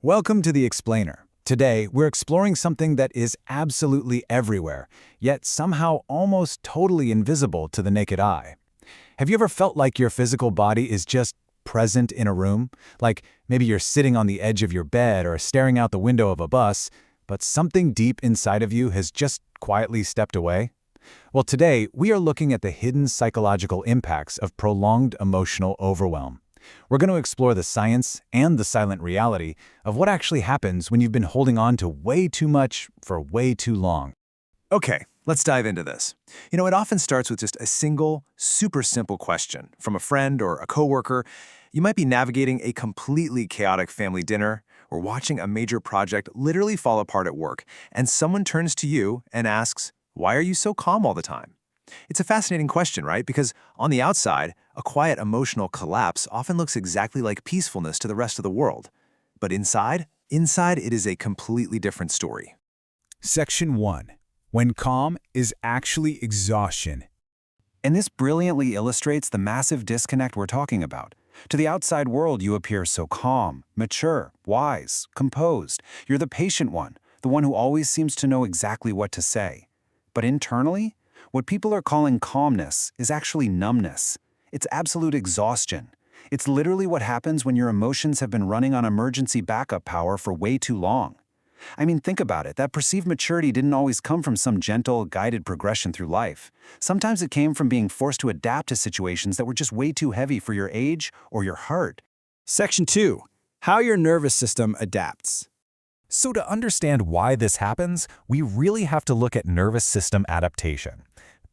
Welcome to The Explainer. Today, we're exploring something that is absolutely everywhere, yet somehow almost totally invisible to the naked eye. Have you ever felt like your physical body is just present in a room? Like maybe you're sitting on the edge of your bed or staring out the window of a bus, but something deep inside of you has just quietly stepped away? Well, today, we are looking at the hidden psychological impacts of prolonged emotional overwhelm. We're going to explore the science and the silent reality of what actually happens when you've been holding on to way too much for way too long. Okay, let's dive into this. It often starts with just a single, super simple question from a friend or a coworker. You might be navigating a completely chaotic family dinner or watching a major project literally fall apart at work, and someone turns to you and asks, "Why are you so calm all the time?" It's a fascinating question, right? Because on the outside, a quiet emotional collapse often looks exactly like peacefulness to the rest of the world. But inside it is a completely different story. Section 1. When calm is actually exhaustion. And this brilliantly illustrates the massive disconnect we're talking about. To the outside world, you appear so calm, mature, wise, composed. You're the patient one, the one who always seems to know exactly what to say. But internally, what people are calling calmness is actually numbness. It's absolute exhaustion. It's literally what happens when your emotions have been running on emergency backup power for way too long. I mean, think about it. That perceived maturity didn't always come from some gentle, guided progression through life. Sometimes it came from being forced to adapt to situations that were just way too heavy for your age or your heart. Section 2. How your nervous system adapts. So to understand why this happens, we really have to look at nervous system adaptation.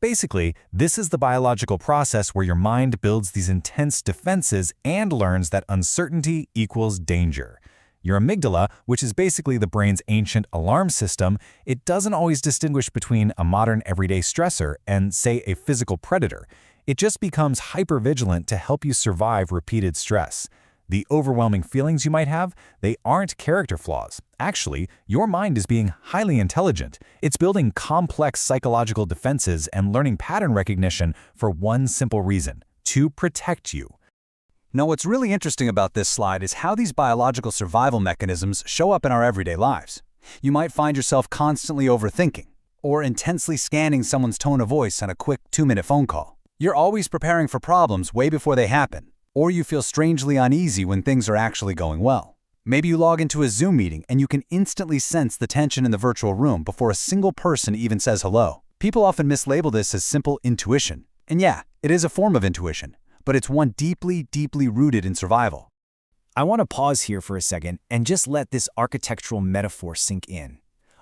Basically, this is the biological process where your mind builds these intense defenses and learns that uncertainty equals danger. Your amygdala, which is basically the brain's ancient alarm system, it doesn't always distinguish between a modern everyday stressor and, say, a physical predator. It just becomes hypervigilant to help you survive repeated stress. The overwhelming feelings you might have, they aren't character flaws. Actually, your mind is being highly intelligent. It's building complex psychological defenses and learning pattern recognition for one simple reason: to protect you. Now, what's really interesting about this slide is how these biological survival mechanisms show up in our everyday lives. You might find yourself constantly overthinking or intensely scanning someone's tone of voice on a quick 2-minute phone call. You're always preparing for problems way before they happen. Or you feel strangely uneasy when things are actually going well. Maybe you log into a Zoom meeting and you can instantly sense the tension in the virtual room before a single person even says hello. People often mislabel this as simple intuition. And yeah, it is a form of intuition, but it's one deeply, deeply rooted in survival. I want to pause here for a second and just let this architectural metaphor sink in.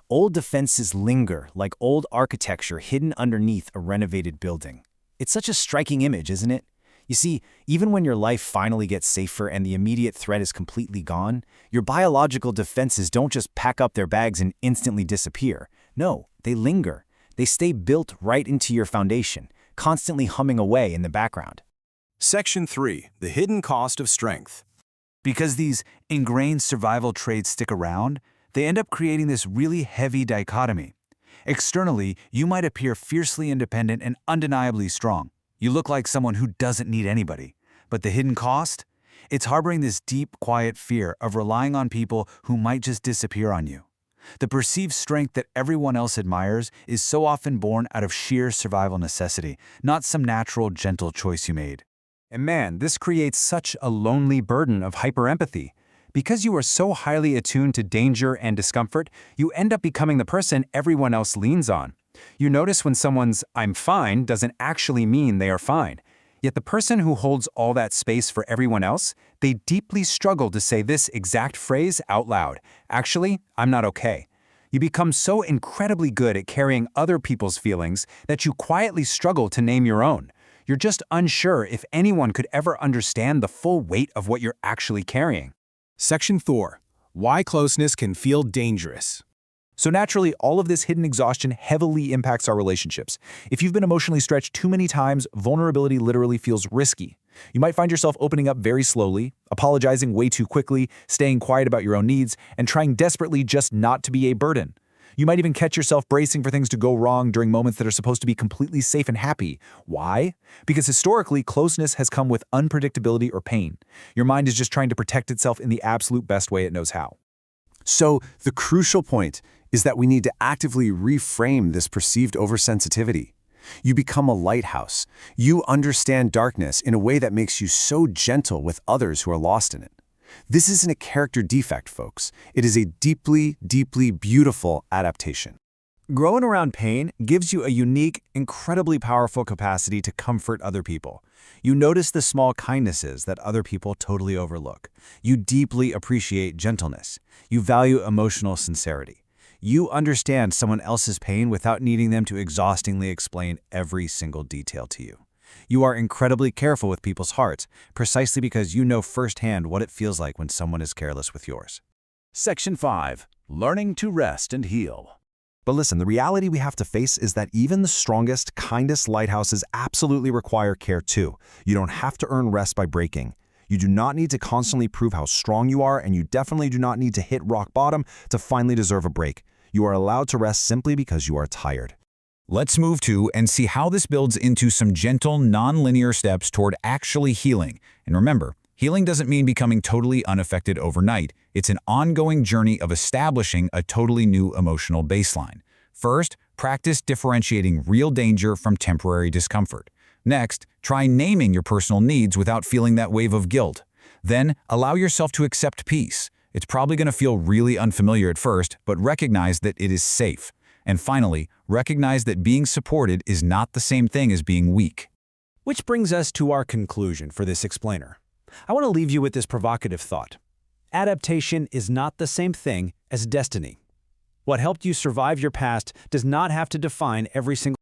Old defenses linger like old architecture hidden underneath a renovated building. It's such a striking image, isn't it? You see, even when your life finally gets safer and the immediate threat is completely gone, your biological defenses don't just pack up their bags and instantly disappear. No, they linger. They stay built right into your foundation, constantly humming away in the background. Section 3. The hidden cost of strength. Because these ingrained survival traits stick around, they end up creating this really heavy dichotomy. Externally, you might appear fiercely independent and undeniably strong. You look like someone who doesn't need anybody. But the hidden cost? It's harboring this deep, quiet fear of relying on people who might just disappear on you. The perceived strength that everyone else admires is so often born out of sheer survival necessity, not some natural, gentle choice you made. And man, this creates such a lonely burden of hyperempathy. Because you are so highly attuned to danger and discomfort, you end up becoming the person everyone else leans on. You notice when someone's "I'm fine" doesn't actually mean they are fine. Yet the person who holds all that space for everyone else, they deeply struggle to say this exact phrase out loud. "Actually, I'm not okay." You become so incredibly good at carrying other people's feelings that you quietly struggle to name your own. You're just unsure if anyone could ever understand the full weight of what you're actually carrying. Section 4. Why closeness can feel dangerous. So naturally, all of this hidden exhaustion heavily impacts our relationships. If you've been emotionally stretched too many times, vulnerability literally feels risky. You might find yourself opening up very slowly, apologizing way too quickly, staying quiet about your own needs, and trying desperately just not to be a burden. You might even catch yourself bracing for things to go wrong during moments that are supposed to be completely safe and happy. Why? Because historically, closeness has come with unpredictability or pain. Your mind is just trying to protect itself in the absolute best way it knows how. So the crucial point is that we need to actively reframe this perceived oversensitivity. You become a lighthouse. You understand darkness in a way that makes you so gentle with others who are lost in it. This isn't a character defect, folks. It is a deeply, deeply beautiful adaptation. Growing around pain gives you a unique, incredibly powerful capacity to comfort other people. You notice the small kindnesses that other people totally overlook. You deeply appreciate gentleness. You value emotional sincerity. You understand someone else's pain without needing them to exhaustingly explain every single detail to you. You are incredibly careful with people's hearts, precisely because you know firsthand what it feels like when someone is careless with yours. Section 5. Learning to rest and heal. But listen, the reality we have to face is that even the strongest, kindest lighthouses absolutely require care too. You don't have to earn rest by breaking. You do not need to constantly prove how strong you are, and you definitely do not need to hit rock bottom to finally deserve a break. You are allowed to rest simply because you are tired. Let's move to and see how this builds into some gentle, non-linear steps toward actually healing. And remember, healing doesn't mean becoming totally unaffected overnight. It's an ongoing journey of establishing a totally new emotional baseline. First, practice differentiating real danger from temporary discomfort. Next, try naming your personal needs without feeling that wave of guilt. Then, allow yourself to accept peace. It's probably going to feel really unfamiliar at first, but recognize that it is safe. And finally, recognize that being supported is not the same thing as being weak. Which brings us to our conclusion for this explainer. I want to leave you with this provocative thought. Adaptation is not the same thing as destiny. What helped you survive your past does not have to define every single